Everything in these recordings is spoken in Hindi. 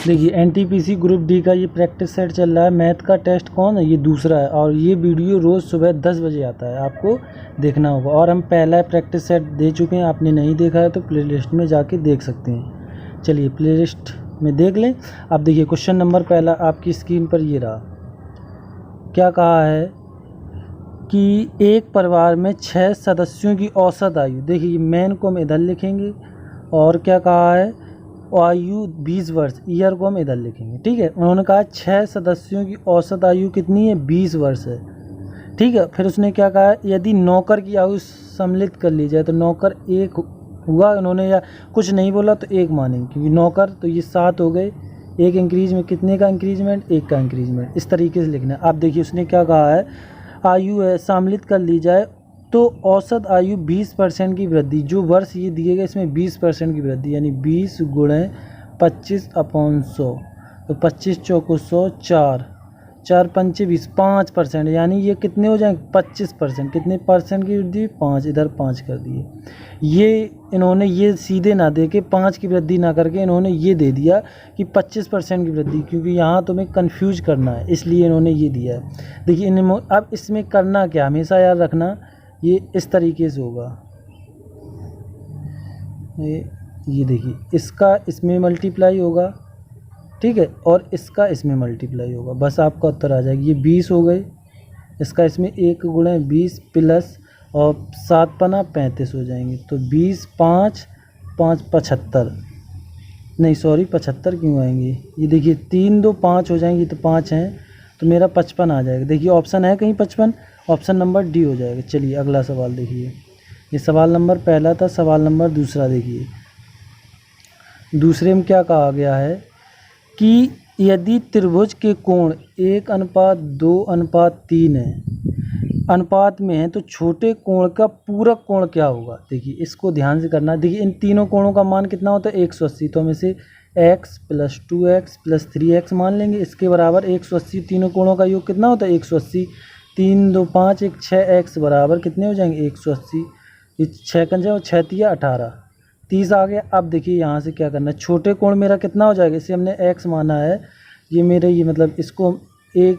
देखिए एनटीपीसी ग्रुप डी का ये प्रैक्टिस सेट चल रहा है। मैथ का टेस्ट कौन है, ये दूसरा है, और ये वीडियो रोज़ सुबह 10 बजे आता है, आपको देखना होगा। और हम पहला प्रैक्टिस सेट दे चुके हैं, आपने नहीं देखा है तो प्लेलिस्ट में जाके देख सकते हैं। चलिए प्लेलिस्ट में देख लें। अब देखिए क्वेश्चन नंबर पहला आपकी स्क्रीन पर ये रहा। क्या कहा है कि एक परिवार में 6 सदस्यों की औसत आयु, देखिए मैन को हम इधर लिखेंगे, और क्या कहा है आयु 20 वर्ष, ईयर को हम इधर लिखेंगे। ठीक है, उन्होंने कहा 6 सदस्यों की औसत आयु कितनी है, 20 वर्ष है। ठीक है, फिर उसने क्या कहा, यदि नौकर की आयु सम्मिलित कर ली जाए तो नौकर एक हुआ, उन्होंने या कुछ नहीं बोला तो एक मानेंगे, क्योंकि नौकर तो ये 7 हो गए, एक इंक्रीज में कितने का इंक्रीजमेंट, एक का इंक्रीजमेंट, इस तरीके से लिखना है। अब देखिए उसने क्या कहा है, आयु है सम्मिलित कर ली जाए तो औसत आयु 20% की वृद्धि, जो वर्ष ये दिए गए इसमें 20% की वृद्धि, यानी 20 गुणे 25/100, तो 25 चौको 100, 4 पंचे 20, 5%, यानी ये कितने हो जाएंगे 25%। कितने परसेंट की वृद्धि, 5, इधर 5 कर दिए। ये इन्होंने ये सीधे ना दे के 5 की वृद्धि ना करके इन्होंने ये दे दिया कि 25% की वृद्धि, क्योंकि यहाँ तुम्हें कंफ्यूज करना है, इसलिए इन्होंने ये दिया है। देखिए अब इसमें करना क्या, हमेशा याद रखना, ये इस तरीके से होगा। ये देखिए इसका इसमें मल्टीप्लाई होगा, ठीक है, और इसका इसमें मल्टीप्लाई होगा, बस आपका उत्तर आ जाएगी। ये 20 हो गए, इसका इसमें 1 गुणे 20 प्लस और 7 पना 35 हो जाएंगे, तो 20 5 5 75, नहीं सॉरी 75 क्यों आएंगे, ये देखिए 3 2 5 हो जाएंगी, तो 5 हैं, तो मेरा 55 आ जाएगा। देखिए ऑप्शन है कहीं 55, ऑप्शन नंबर डी हो जाएगा। चलिए अगला सवाल देखिए, ये सवाल नंबर पहला था, सवाल नंबर दूसरा देखिए। दूसरे में क्या कहा गया है कि यदि त्रिभुज के कोण 1:2:3 है, अनुपात में है, तो छोटे कोण का पूरक कोण क्या होगा। देखिए इसको ध्यान से करना। देखिए इन तीनों कोणों का मान कितना होता है 180, तो हम इसे x + 2x + 3x मान लेंगे, इसके बराबर 180। तीनों कोणों का योग कितना होता है 180, 3 2 5 1 6x बराबर कितने हो जाएंगे 180, ये 6 कंजे और 6 तिया 18, 30 आ गया। अब देखिए यहाँ से क्या करना है, छोटे कोण मेरा कितना हो जाएगा, इसे हमने x माना है, ये मेरे ये मतलब इसको एक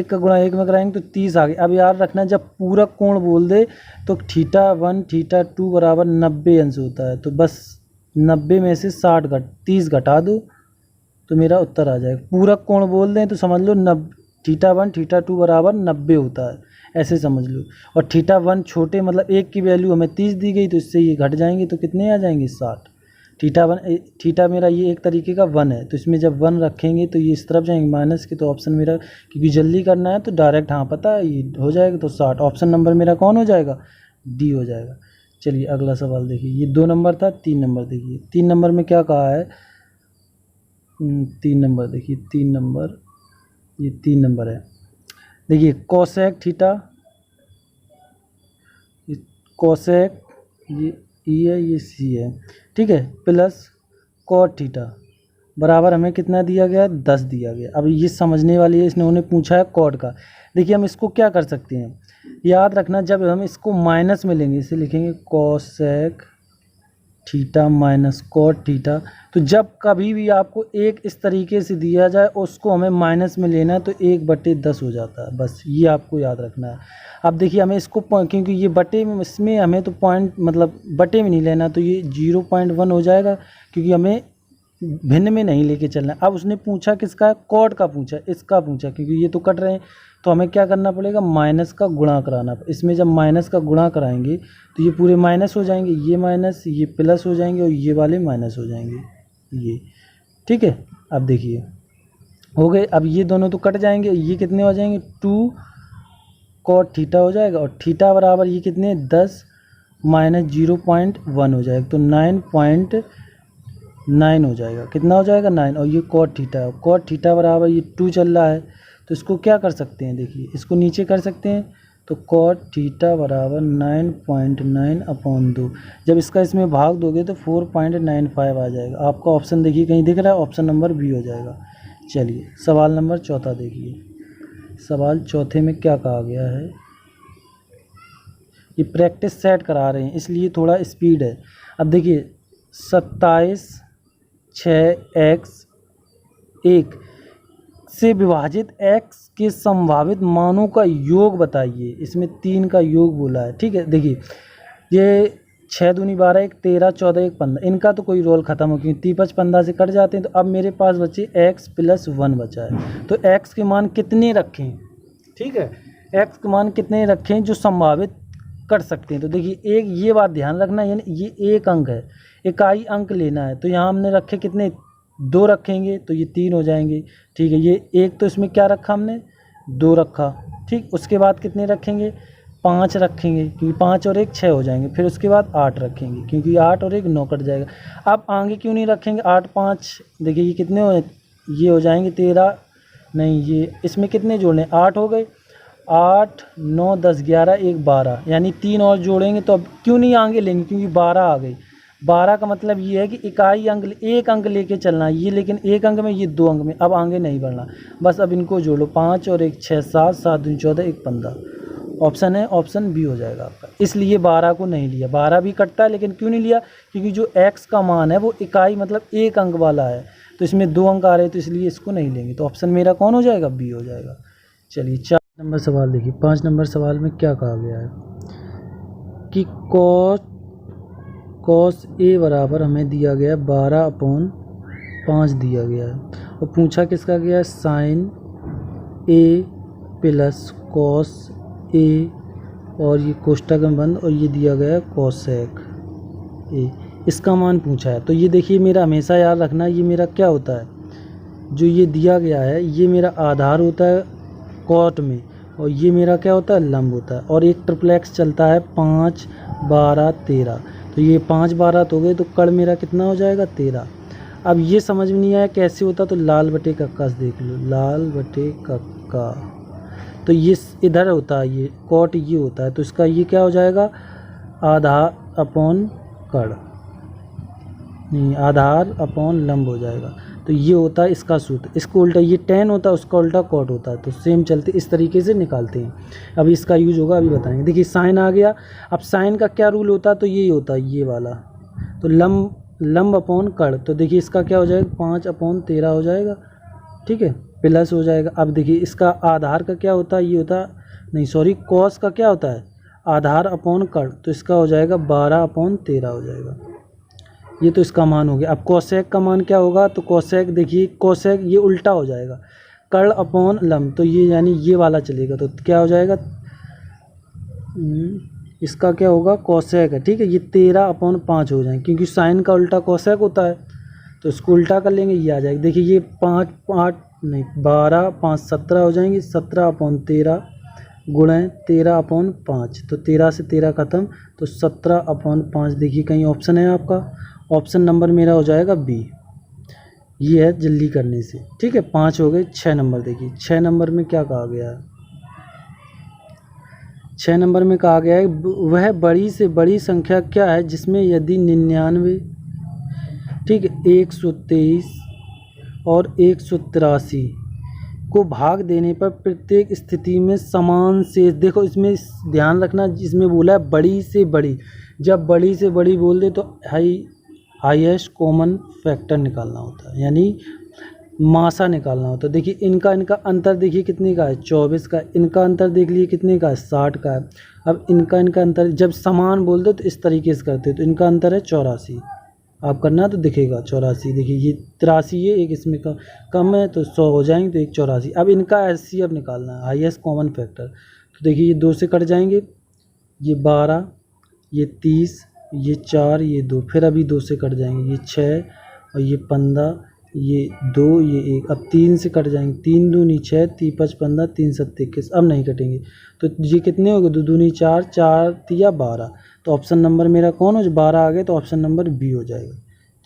का गुणा 1 में कराएंगे तो 30 आ गया। अब याद रखना जब पूरक कोण बोल दे तो θ1 θ2 बराबर 90 अंश होता है, तो बस 90 में से 30 घटा दो तो मेरा उत्तर आ जाएगा। पूरक कोण बोल दें तो समझ लो θ1 θ2 बराबर 90 होता है, ऐसे समझ लो। और θ1 छोटे मतलब 1 की वैल्यू हमें 30 दी गई, तो इससे ये घट जाएंगे तो कितने आ जाएंगे 60। θ मेरा ये एक तरीके का 1 है, तो इसमें जब 1 रखेंगे तो ये इस तरफ जाएंगे माइनस के, तो ऑप्शन मेरा क्योंकि जल्दी करना है तो डायरेक्ट हाँ पता है ये हो जाएगा, तो 60। ऑप्शन नंबर मेरा कौन हो जाएगा, डी हो जाएगा। चलिए अगला सवाल देखिए, ये 2 नंबर था, 3 नंबर देखिए। 3 नंबर में क्या कहा है, 3 नंबर देखिए, 3 नंबर, ये 3 नंबर है। देखिए कोसेक थीटा, ये कोसेक, ये ई है, ये सी है, ठीक है, प्लस कॉट थीटा बराबर हमें कितना दिया गया, 10 दिया गया। अब ये समझने वाली है, इसने उन्हें पूछा है कॉट का। देखिए हम इसको क्या कर सकते हैं, याद रखना जब हम इसको माइनस में लेंगे, इसे लिखेंगे cosec theta minus cot theta. तो जब कभी भी आपको एक इस तरीके से दिया जाए उसको हमें माइनस में लेना है तो 1/10 हो जाता है, बस ये आपको याद रखना है। अब देखिए हमें इसको क्योंकि ये बटे में, इसमें हमें तो पॉइंट मतलब बटे में नहीं लेना, तो ये 0.1 हो जाएगा, क्योंकि हमें भिन्न में नहीं लेके चलना है। अब उसने पूछा किसका, कॉट का पूछा, इसका पूछा, क्योंकि ये तो कट रहे हैं तो हमें क्या करना पड़ेगा, माइनस का गुणा कराना। इसमें जब माइनस का गुणा कराएंगे तो ये पूरे माइनस हो जाएंगे, ये माइनस, ये प्लस हो जाएंगे, और ये वाले माइनस हो जाएंगे, ये ठीक है। अब देखिए हो गए, अब ये दोनों तो कट जाएंगे, ये कितने हो जाएंगे 2 कॉट थीटा हो जाएगा, और थीटा बराबर ये कितने 10 माइनस 0.1 हो जाएगा, तो 9.9 हो जाएगा। कितना हो जाएगा 9, और ये कॉट थीटा है, कॉट थीटा बराबर ये 2 चल रहा है, तो इसको क्या कर सकते हैं, देखिए इसको नीचे कर सकते हैं, तो कॉट थीटा बराबर 9.9/2, जब इसका इसमें भाग दोगे तो 4.95 आ जाएगा। आपका ऑप्शन देखिए कहीं दिख रहा है, ऑप्शन नंबर बी हो जाएगा। चलिए सवाल नंबर चौथा देखिए, सवाल चौथे में क्या कहा गया है, ये प्रैक्टिस सेट करा रहे हैं इसलिए थोड़ा स्पीड है। अब देखिए 27 6x 1 से विभाजित x के संभावित मानों का योग बताइए। इसमें 3 का योग बोला है, ठीक है। देखिए ये 6 दूनी 12, 1 13, 14, 1 15, इनका तो कोई रोल खत्म हो, क्योंकि 30 15 से कट जाते हैं। तो अब मेरे पास बचे x + 1 बचा है। तो x के मान कितने रखें, ठीक है, x के मान कितने रखें जो संभावित कर सकते हैं। तो देखिए एक ये बात ध्यान रखना, यानी ये एक अंक है, इकाई अंक लेना है। तो यहाँ हमने रखे कितने, 2 रखेंगे तो ये 3 हो जाएंगे, ठीक है। ये एक तो इसमें क्या रखा हमने, 2 रखा, ठीक। उसके बाद कितने रखेंगे, 5 रखेंगे, क्योंकि 5 और 1 6 हो जाएंगे। फिर उसके बाद 8 रखेंगे, क्योंकि 8 और 1 9 कट जाएगा। अब आगे क्यों नहीं रखेंगे, 8 5, देखिए ये कितने हो, ये हो जाएंगे 13, नहीं ये इसमें कितने जोड़ने, 8 हो गए, 8 9 10 11 1 12, यानी 3 और जोड़ेंगे। तो अब क्यों नहीं आगे लेंगे, क्योंकि 12 आ गई। 12 का मतलब ये है कि इकाई अंक, एक अंक लेके चलना है ये, लेकिन एक अंक में, ये 2 अंक में, अब आगे नहीं बढ़ना। बस अब इनको जोड़ो, 5 और 1 6 7 7 दूनी 14 1 15, ऑप्शन है, ऑप्शन बी हो जाएगा आपका। इसलिए 12 को नहीं लिया, 12 भी कटता है, लेकिन क्यों नहीं लिया, क्योंकि जो x का मान है वो इकाई मतलब एक अंक वाला है, तो इसमें 2 अंक आ रहे हैं, तो इसलिए इसको नहीं लेंगे। तो ऑप्शन मेरा कौन हो जाएगा, बी हो जाएगा। चलिए 4 नंबर सवाल देखिए। 5 नंबर सवाल में क्या कहा गया है कि कॉस ए बराबर हमें दिया गया 12/5 दिया गया है, और पूछा किसका गया है, sign A plus cos A, और ये कोष्ठक में बंद, और ये दिया गया है कोसेक ए, इसका मान पूछा है। तो ये देखिए मेरा हमेशा याद रखना, ये मेरा क्या होता है, जो ये दिया गया है ये मेरा आधार होता है कॉट में, और ये मेरा क्या होता है, लंब होता है। और एक ट्रिप्लेक्स चलता है 5 12 13, तो ये 5 12 तो हो गए, तो कड़ मेरा कितना हो जाएगा, 13। अब ये समझ में नहीं आया कैसे होता, तो लाल बटे कक्का से देख लो, लाल बटे कक्का, तो ये इधर होता है, ये कॉट ये होता है, तो इसका ये क्या हो जाएगा, आधार अपॉन कड़, नहीं आधार अपॉन लंब हो जाएगा। तो ये होता है इसका सूत्र, इसको उल्टा, ये tan होता है उसका उल्टा कॉट होता है, तो सेम चलते इस तरीके से निकालते हैं। अब इसका यूज होगा, अभी बताएंगे। देखिए साइन आ गया, अब साइन का क्या रूल होता है, तो यही होता है ये वाला, तो लंब अपॉन कड़, तो देखिए इसका क्या हो जाएगा, 5/13 हो जाएगा, ठीक है, प्लस हो जाएगा। अब देखिए इसका आधार का क्या होता है, ये होता नहीं सॉरी कॉस का क्या होता है, आधार अपॉन कड़, तो इसका हो जाएगा 12/13 हो जाएगा। ये तो इसका मान हो गया। अब कोसेक का मान क्या होगा, तो कोसेक देखिए, कोसेक ये उल्टा हो जाएगा, कड़ अपॉन लंब, तो ये यानी ये वाला चलेगा, तो क्या हो जाएगा, इसका क्या होगा, कोसेक है, ठीक है। ये 13/5 हो जाएंगे, क्योंकि साइन का उल्टा कोसेक होता है, तो इसको उल्टा कर लेंगे, ये आ जाएगा। देखिए ये 5 8 नहीं 12 5 17 हो जाएंगे, 17/13 गुणे 13/5, तो 13 से 13 ख़त्म, तो 17/5। देखिए कहीं ऑप्शन है आपका, ऑप्शन नंबर मेरा हो जाएगा बी, ये है जल्दी करने से, ठीक है। 5 हो गए। 6 नंबर देखिए, 6 नंबर में क्या कहा गया है, 6 नंबर में कहा गया है वह बड़ी से बड़ी संख्या क्या है जिसमें यदि 99, ठीक है, 123 और 183 को भाग देने पर प्रत्येक स्थिति में समान शेष, देखो इसमें ध्यान रखना, जिसमें बोला है बड़ी से बड़ी, जब बड़ी से बड़ी बोल दे तो हाईएस्ट कॉमन फैक्टर निकालना होता है, यानी मासा निकालना होता है। देखिए इनका अंतर देखिए कितने का है, 24 का, इनका अंतर देख लीजिए कितने का है, 60 का है। अब इनका अंतर जब समान बोल दो तो इस तरीके से करते, तो इनका अंतर है 84, आप करना तो दिखेगा 84। देखिए ये 83 है, एक इसमें का कम है, तो 100 हो जाएंगे, तो एक 84। अब इनका HCF निकालना है, हाईएस्ट कॉमन फैक्टर, तो देखिए ये 2 से कट जाएंगे, ये 12, ये 30, ये 4, ये 2, फिर अभी 2 से कट जाएंगे, ये 6 और ये 15, ये 2, ये 1, अब 3 से कट जाएंगे, 3 दूनी 6, 3 5 15, 3 7 21, अब नहीं कटेंगे, तो ये कितने हो गए, 2 दूनी 4, 4 तिया 12, तो ऑप्शन नंबर मेरा कौन हो, 12 आ गए, तो ऑप्शन नंबर बी हो जाएगा।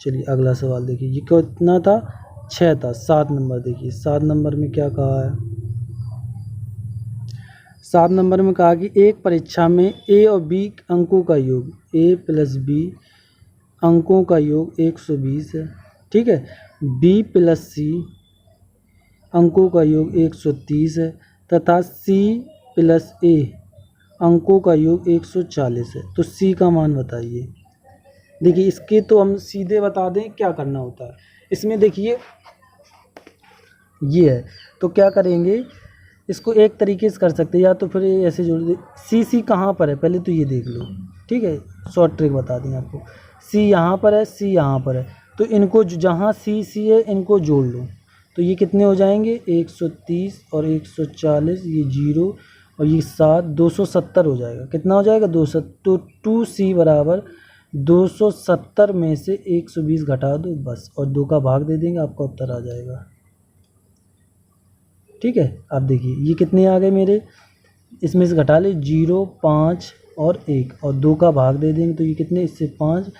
चलिए अगला सवाल देखिए, ये कितना था, 6 था। 7 नंबर देखिए, 7 नंबर में क्या कहा है, 7 नंबर में कहा कि एक परीक्षा में ए और बी अंकों का योग, ए प्लस बी अंकों का योग 120 है, ठीक है, बी प्लस सी अंकों का योग 130 है, तथा सी प्लस ए अंकों का योग 140 है, तो सी का मान बताइए। देखिए इसके तो हम सीधे बता दें क्या करना होता है। इसमें देखिए ये है। तो क्या करेंगे, इसको एक तरीके से कर सकते हैं, या तो फिर ऐसे जोड़ दे। सी कहाँ पर है पहले तो ये देख लो, ठीक है, शॉर्ट ट्रिक बता दें आपको। सी यहाँ पर है, सी यहाँ पर है, तो इनको जहाँ सी है इनको जोड़ लो। तो ये कितने हो जाएंगे, 130 और 140, ये 0 और ये 7, 270 हो जाएगा। कितना हो जाएगा, 200। तो 2C बराबर 270 में से 120 घटा दो बस, और 2 का भाग दे देंगे, आपका उत्तर आ जाएगा। ठीक है, आप देखिए ये कितने आ गए मेरे, इसमें से घटा ले 0, 5 और 1, और 2 का भाग दे देंगे तो ये कितने, इससे 5,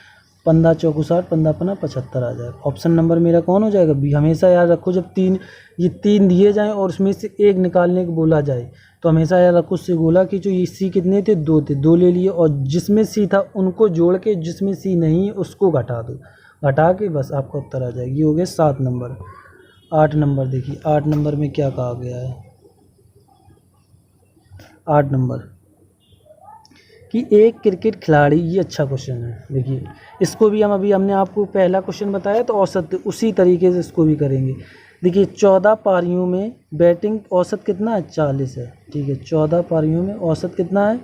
15 चौको 60, 15 15 75 आ जाएगा। ऑप्शन नंबर मेरा कौन हो जाएगा, बी। हमेशा याद रखो जब ये तीन दिए जाएं और उसमें से एक निकालने को बोला जाए तो हमेशा याद रखो उससे बोला कि जो ये सी कितने थे, 2 थे, 2 ले लिए, और जिसमें सी था उनको जोड़ के जिसमें सी नहीं है उसको घटा दो, घटा के बस आपका उत्तर आ जाएगा। ये हो गया 7 नंबर। 8 नंबर देखिए, 8 नंबर में क्या कहा गया है। 8 नंबर कि एक क्रिकेट खिलाड़ी, ये अच्छा क्वेश्चन है, देखिए इसको भी हम अभी हमने आपको पहला क्वेश्चन बताया तो औसत उसी तरीके से इसको भी करेंगे। देखिए 14 पारियों में बैटिंग औसत कितना है, 40 है। ठीक है, 14 पारियों में औसत कितना है,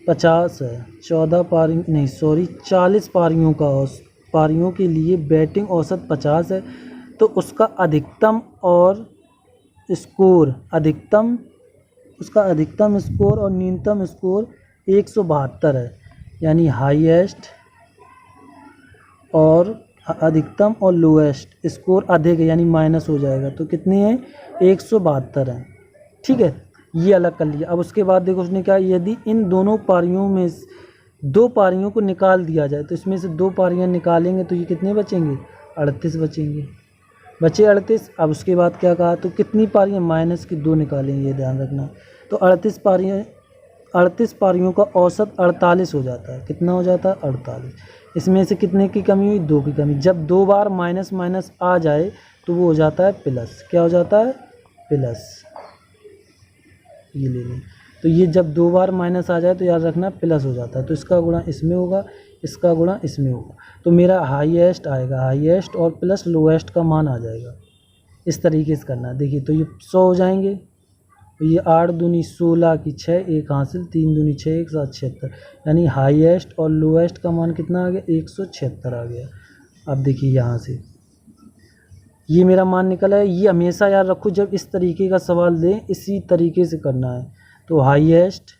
50 है। 14 पारी नहीं सॉरी 40 पारियों के लिए बैटिंग औसत 50 है। तो उसका अधिकतम स्कोर और न्यूनतम स्कोर 172 है, यानी हाईएस्ट और अधिकतम और लोएस्ट स्कोर अधिक है, यानी माइनस हो जाएगा, तो कितने हैं, 172 है। ठीक है, ये अलग कर लिया। अब उसके बाद देखो उसने कहा यदि इन दोनों पारियों में 2 पारियों को निकाल दिया जाए, तो इसमें से 2 पारियां निकालेंगे तो ये कितने बचेंगे, 38 बचेंगे, बचे 38। अब उसके बाद क्या कहा, तो कितनी पारियां, माइनस की 2 निकालेंगे, ये ध्यान रखना। तो 38 पारियों का औसत 48 हो जाता है। कितना हो जाता है, 48। इसमें से कितने की कमी हुई, 2 की कमी। जब 2 बार माइनस माइनस आ जाए तो वो हो जाता है प्लस। क्या हो जाता है, प्लस। ये ले लें, तो ये जब 2 बार माइनस आ जाए तो याद रखना प्लस हो जाता है। तो इसका गुणा इसमें होगा, इसका गुणा इसमें होगा, तो मेरा हाईएस्ट आएगा, हाईएस्ट और प्लस लोएस्ट का मान आ जाएगा। इस तरीके से करना। देखिए तो ये 100 हो जाएंगे, तो ये 8 दूनी 16 की 6, 1 हासिल, 3 दूनी 6, 1 7 76, यानी हाईएस्ट और लोएस्ट का मान कितना आ गया, 176 आ गया। अब देखिए यहाँ से ये मेरा मान निकला है। ये हमेशा याद रखो जब इस तरीके का सवाल दें इसी तरीके से करना है। तो हाईएस्ट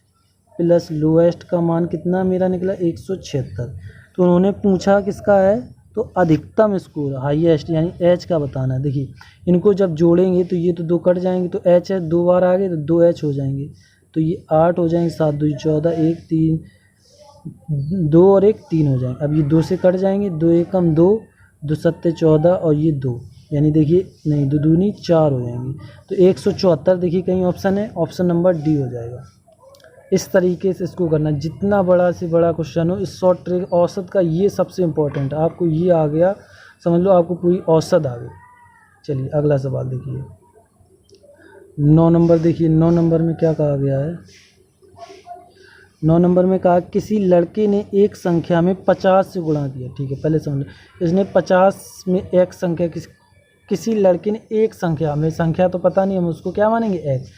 प्लस लोएस्ट का मान कितना मेरा निकला, 176। तो उन्होंने पूछा किसका है, तो अधिकतम स्कोर, हाईएस्ट यानी एच का बताना है। देखिए इनको जब जोड़ेंगे तो ये तो 2 कट जाएंगे, तो एच है 2 बार आ गए तो 2 एच हो जाएंगे, तो ये 8 हो जाएंगे, 7 2 14, 1 3 2 और 1 3 हो जाएंगे। अब ये 2 से कट जाएंगे, 2 1 कम 2, 2 7 14 और ये 2, यानी देखिए नहीं 2 दूनी 4 हो जाएंगे, तो 174 देखिए कहीं ऑप्शन है, ऑप्शन नंबर डी हो जाएगा। इस तरीके से इसको करना, जितना बड़ा से बड़ा क्वेश्चन हो। इस शॉर्ट ट्रिक औसत का ये सबसे इम्पोर्टेंट है। आपको ये आ गया, समझ लो आपको पूरी औसत आ गई। चलिए अगला सवाल देखिए, 9 नंबर देखिए। 9 नंबर में क्या कहा गया है, 9 नंबर में कहा किसी लड़के ने एक संख्या में 50 से गुणा किया। ठीक है, पहले समझ लो, इसने 50 में एक संख्या किसी लड़के ने एक संख्या में, संख्या तो पता नहीं हम उसको क्या मानेंगे, एक्स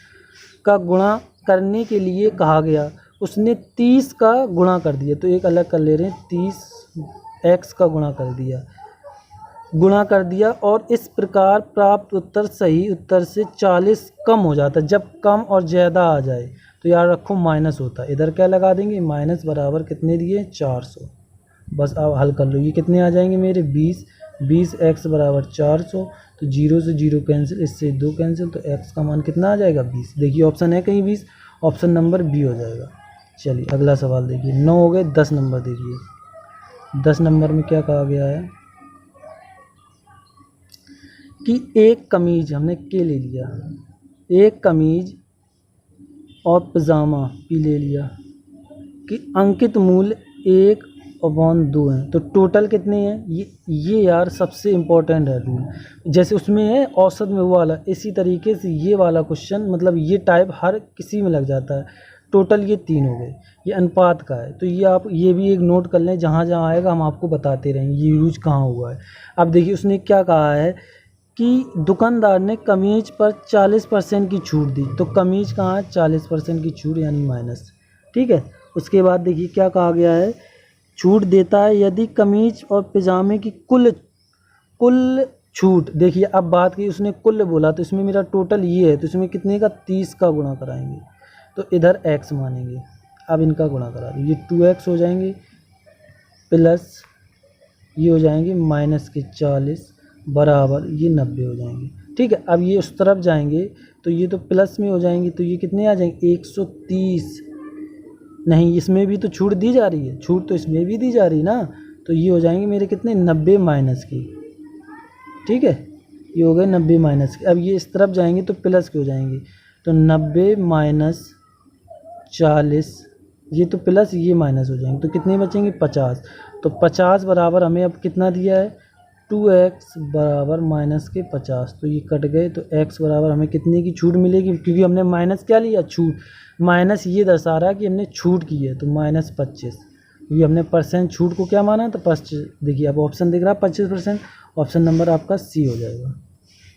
का गुणा करने के लिए कहा गया। उसने 30 का गुणा कर दिया, तो एक अलग कर ले रहे हैं, 30 एक्स का गुणा कर दिया और इस प्रकार प्राप्त उत्तर सही उत्तर से 40 कम हो जाता है। जब कम और ज़्यादा आ जाए तो याद रखो माइनस होता है। इधर क्या लगा देंगे, माइनस बराबर कितने दिए, 400। बस अब हल कर लो, ये कितने आ जाएंगे मेरे, 20 एक्स बराबर 400, तो 0 से 0 कैंसिल, इससे 2 कैंसिल, तो एक्स का मान कितना आ जाएगा, 20। देखिए ऑप्शन है कहीं 20, ऑप्शन नंबर बी हो जाएगा। चलिए अगला सवाल देखिए, 9 हो गए। 10 नंबर देखिए, 10 नंबर में क्या कहा गया है कि एक कमीज, हमने के ले लिया, एक कमीज और पजामा पी ले लिया कि अंकित मूल्य 1/2 हैं, तो टोटल कितने हैं, ये यार सबसे इम्पोर्टेंट है रूल। जैसे उसमें है औसत में वो वाला, इसी तरीके से ये वाला क्वेश्चन, मतलब ये टाइप हर किसी में लग जाता है। टोटल ये 3 हो गए, ये अनुपात का है, तो ये आप ये भी एक नोट कर लें, जहाँ जहाँ आएगा हम आपको बताते रहेंगे ये यूज कहाँ हुआ है। अब देखिए उसने क्या कहा है कि दुकानदार ने कमीज पर 40% की छूट दी, तो कमीज कहाँ है, 40% की छूट यानी माइनस। ठीक है, उसके बाद देखिए क्या कहा गया है, छूट देता है यदि कमीज और पैजामे की कुल कुल छूट। देखिए अब बात की उसने कुल बोला, तो इसमें मेरा टोटल ये है, तो इसमें कितने का, 30 का गुणा कराएंगे, तो इधर x मानेंगे। अब इनका गुणा करा दो, ये 2x हो जाएंगे प्लस ये हो जाएंगे माइनस के 40 बराबर ये 90 हो जाएंगे। ठीक है, अब ये उस तरफ जाएंगे तो ये तो प्लस में हो जाएंगे, तो ये कितने आ जाएंगे, 130। नहीं, इसमें भी तो छूट दी जा रही है, छूट तो इसमें भी दी जा रही है ना, तो ये हो जाएंगे मेरे कितने, 90 माइनस की। ठीक है, ये हो गए 90 माइनस के। अब ये इस तरफ जाएंगे तो प्लस के हो जाएंगे, तो 90 माइनस 40, ये तो प्लस ये माइनस हो जाएंगे, तो कितने बचेंगे, 50। तो 50 बराबर हमें अब कितना दिया है, 2x बराबर माइनस के 50, तो ये कट गए, तो x बराबर हमें कितने की छूट मिलेगी, क्योंकि हमने माइनस क्या लिया, छूट। माइनस ये दर्शा रहा है कि हमने छूट की है, तो माइनस 25। ये हमने परसेंट छूट को क्या माना, तो 25। देखिए अब ऑप्शन दिख रहा है 25%, ऑप्शन नंबर आपका सी हो जाएगा।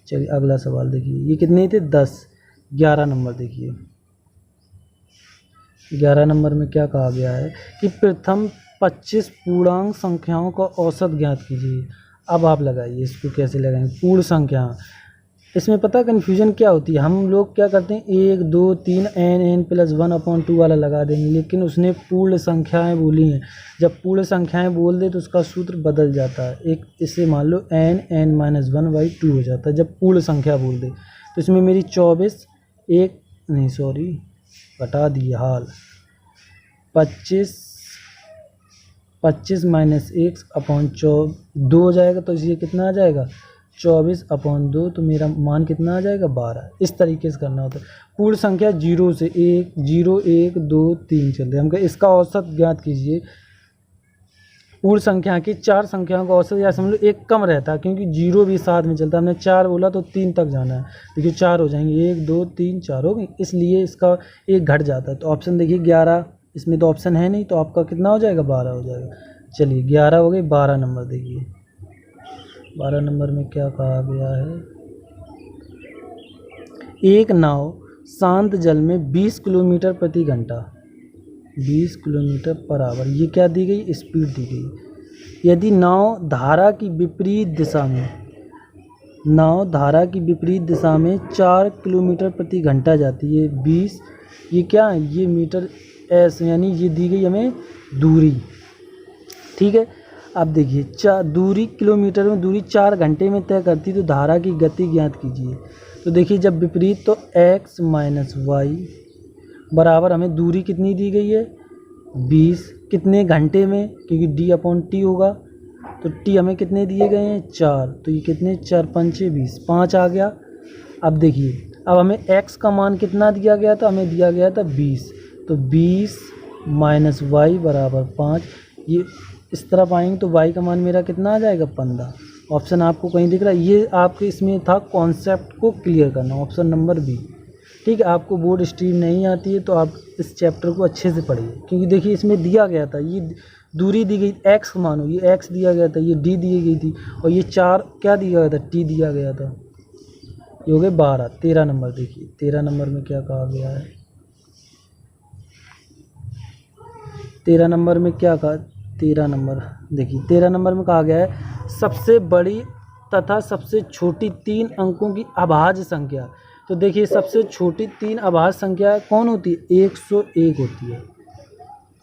चलिए अगला सवाल देखिए, ये कितने थे, 10। 11 नंबर देखिए, 11 नंबर में क्या कहा गया है कि प्रथम 25 पूर्णांक संख्याओं का औसत ज्ञात कीजिए। अब आप लगाइए, इसको कैसे लगाएंगे, पूर्ण संख्या। इसमें पता कन्फ्यूजन क्या होती है, हम लोग क्या करते हैं 1 2 3 n प्लस 1/2 वाला लगा देंगे, लेकिन उसने पूर्ण संख्याएं बोली हैं। जब पूर्ण संख्याएं बोल दे तो उसका सूत्र बदल जाता है, एक इसे मान लो n-1/2 हो जाता है जब पूर्ण संख्या बोल दे। तो इसमें मेरी 24 एक नहीं सॉरी घटा दिए हाल 25 माइनस 1/2 हो जाएगा, तो ये कितना आ जाएगा, 24/2, तो मेरा मान कितना आ जाएगा, 12। इस तरीके से करना होता है। पूर्ण संख्या 0 से 1 0 1 2 3 चल रहे, हमको इसका औसत ज्ञात कीजिए। पूर्ण संख्या की 4 संख्याओं का औसत, या समझ लो एक कम रहता है, क्योंकि 0 भी साथ में चलता है। हमने 4 बोला तो 3 तक जाना है, देखिए 4 हो जाएंगे, 1 2 3 4 हो गई, इसलिए इसका एक घट जाता है। तो ऑप्शन देखिए 11, इसमें तो ऑप्शन है नहीं, तो आपका कितना हो जाएगा, 12 हो जाएगा। चलिए 11 हो गई। 12 नंबर देखिए, 12 नंबर में क्या कहा गया है, एक नाव शांत जल में 20 किलोमीटर प्रति घंटा 20 किलोमीटर पर आवर, ये क्या दी गई, स्पीड दी गई। यदि नाव धारा की विपरीत दिशा में 4 किलोमीटर प्रति घंटा जाती है, 20 ये क्या है, ये मीटर एस, यानी ये दी गई हमें दूरी। ठीक है, अब देखिए दूरी किलोमीटर में, दूरी 4 घंटे में तय करती, तो धारा की गति ज्ञात कीजिए। तो देखिए जब विपरीत, तो x माइनस वाई बराबर हमें दूरी कितनी दी गई है, 20, कितने घंटे में, क्योंकि d/t होगा, तो t हमें कितने दिए गए हैं, 4, तो ये कितने 4 5 20, 5 आ गया। अब देखिए अब हमें x का मान कितना दिया गया था, हमें दिया गया था 20, तो 20 माइनस वाई बराबर 5, ये इस तरफ आएंगे तो y का मान मेरा कितना आ जाएगा, 15। ऑप्शन आपको कहीं दिख रहा है, ये आपके इसमें था कॉन्सेप्ट को क्लियर करना, ऑप्शन नंबर बी। ठीक है, आपको बोर्ड स्ट्रीम नहीं आती है तो आप इस चैप्टर को अच्छे से पढ़िए, क्योंकि देखिए इसमें दिया गया था, ये दूरी दी गई x मानो, ये x दिया गया था, ये d दी गई थी, और ये 4 क्या दिया गया था, t दिया गया था। ये हो गए 12। 13 नंबर देखिए, 13 नंबर में क्या कहा गया है, 13 नंबर में क्या कहा, 13 नंबर देखिए, 13 नंबर में कहा गया है सबसे बड़ी तथा सबसे छोटी 3 अंकों की अभाज्य संख्या। तो देखिए सबसे छोटी 3 अभाज्य संख्या कौन होती है, 101 होती है।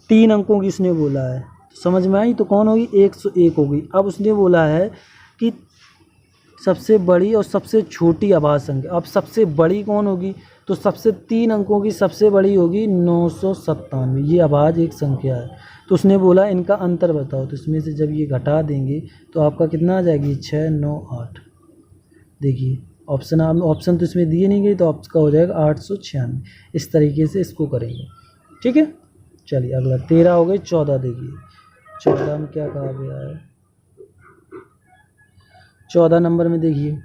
3 अंकों की उसने बोला है, तो समझ में आई, तो कौन होगी, 101 होगी। अब उसने बोला है कि सबसे बड़ी और सबसे छोटी अभाज्य संख्या, अब सबसे बड़ी कौन होगी, तो सबसे 3 अंकों की सबसे बड़ी होगी 997, ये अभाज्य एक संख्या है। तो उसने बोला इनका अंतर बताओ, तो इसमें से जब ये घटा देंगे तो आपका कितना आ जाएगी, 6 9 8। देखिए ऑप्शन तो इसमें दिए नहीं गए, तो आपका हो जाएगा 896। इस तरीके से इसको करेंगे। ठीक है, चलिए अगला 13 हो गई। 14 देखिए, 14 में क्या कहा गया है, 14 नंबर में देखिए,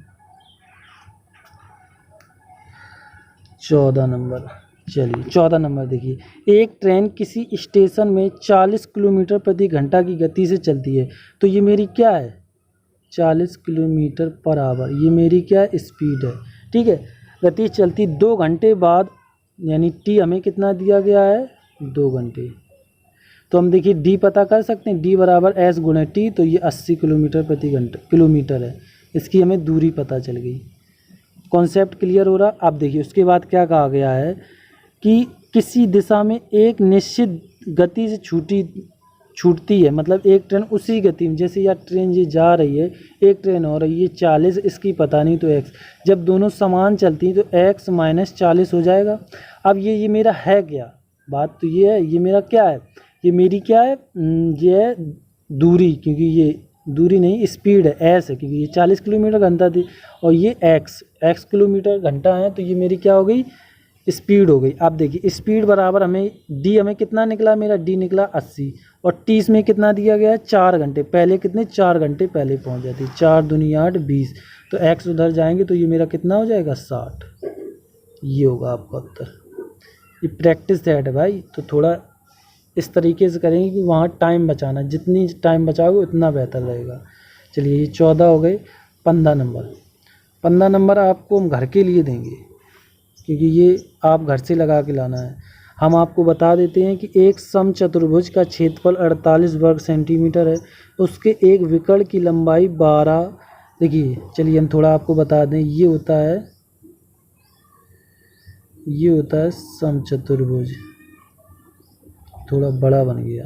14 नंबर, चलिए 14 नंबर देखिए, एक ट्रेन किसी स्टेशन में 40 किलोमीटर प्रति घंटा की गति से चलती है। तो ये मेरी क्या है, 40 किलोमीटर पर आवर, ये मेरी क्या स्पीड है। ठीक है, गति चलती 2 घंटे बाद, यानी टी हमें कितना दिया गया है 2 घंटे। तो हम देखिए डी पता कर सकते हैं, डी बराबर एस गुणे टी, तो ये 80 किलोमीटर प्रति घंटा किलोमीटर है। इसकी हमें दूरी पता चल गई। कॉन्सेप्ट क्लियर हो रहा। अब देखिए उसके बाद क्या कहा गया है कि किसी दिशा में एक निश्चित गति से छूटती है, मतलब एक ट्रेन उसी गति में, जैसे यह ट्रेन ये जा रही है, एक ट्रेन और ये 40, इसकी पता नहीं तो एक्स, जब दोनों समान चलती हैं तो एक्स माइनस 40 हो जाएगा। अब ये मेरा है क्या, बात तो ये है, ये मेरा क्या है, ये मेरी क्या है, ये है दूरी, क्योंकि ये दूरी नहीं स्पीड है, एस है, क्योंकि ये 40 किलोमीटर घंटा थी और ये एक्स किलोमीटर घंटा है, तो ये मेरी क्या हो गई स्पीड हो गई। अब देखिए स्पीड बराबर हमें डी, हमें कितना निकला, मेरा डी निकला 80, और टी इसमें कितना दिया गया है 4 घंटे, पहले कितने 4 घंटे पहले पहुंच जाती, 4 दूनी 8 20, तो एक्स उधर जाएंगे तो ये मेरा कितना हो जाएगा 60। ये होगा आपका उत्तर। ये प्रैक्टिस सेट है भाई, तो थोड़ा इस तरीके से करेंगे कि वहाँ टाइम बचाना, जितनी टाइम बचाओगे उतना बेहतर रहेगा। चलिए ये 14 हो गए। 15 नंबर आपको हम घर के लिए देंगे, क्योंकि ये आप घर से लगा के लाना है। हम आपको बता देते हैं कि एक समचतुर्भुज का क्षेत्रफल 48 वर्ग सेंटीमीटर है, उसके एक विकर्ण की लंबाई 12। देखिए चलिए हम थोड़ा आपको बता दें, ये होता है समचतुर्भुज, थोड़ा बड़ा बन गया,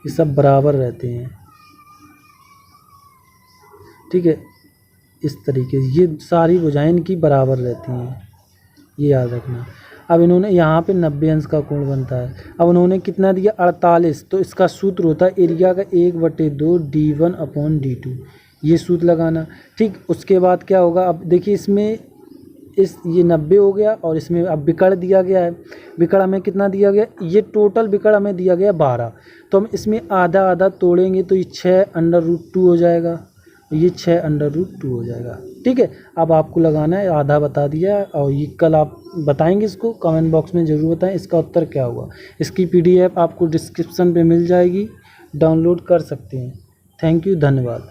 ये सब बराबर रहते हैं। ठीक है, इस तरीके से ये सारी भुजाएं इनकी बराबर रहती हैं, ये याद रखना। अब इन्होंने यहाँ पे 90 अंश का कोण बनता है। अब उन्होंने कितना दिया 48, तो इसका सूत्र होता है एरिया का 1/2 d1/d2, ये सूत्र लगाना। ठीक, उसके बाद क्या होगा, अब देखिए इसमें ये 90 हो गया और इसमें अब विकर्ण दिया गया है। विकर्ण हमें कितना दिया गया, ये टोटल विकर्ण हमें दिया गया 12, तो हम इसमें आधा आधा तोड़ेंगे तो ये 6√2 हो जाएगा, ये 6√2 हो जाएगा। ठीक है, अब आपको लगाना है, आधा बता दिया, और ये कल आप बताएंगे, इसको कमेंट बॉक्स में ज़रूर बताएं इसका उत्तर क्या हुआ। इसकी PDF आपको डिस्क्रिप्शन पे मिल जाएगी, डाउनलोड कर सकते हैं। थैंक यू, धन्यवाद।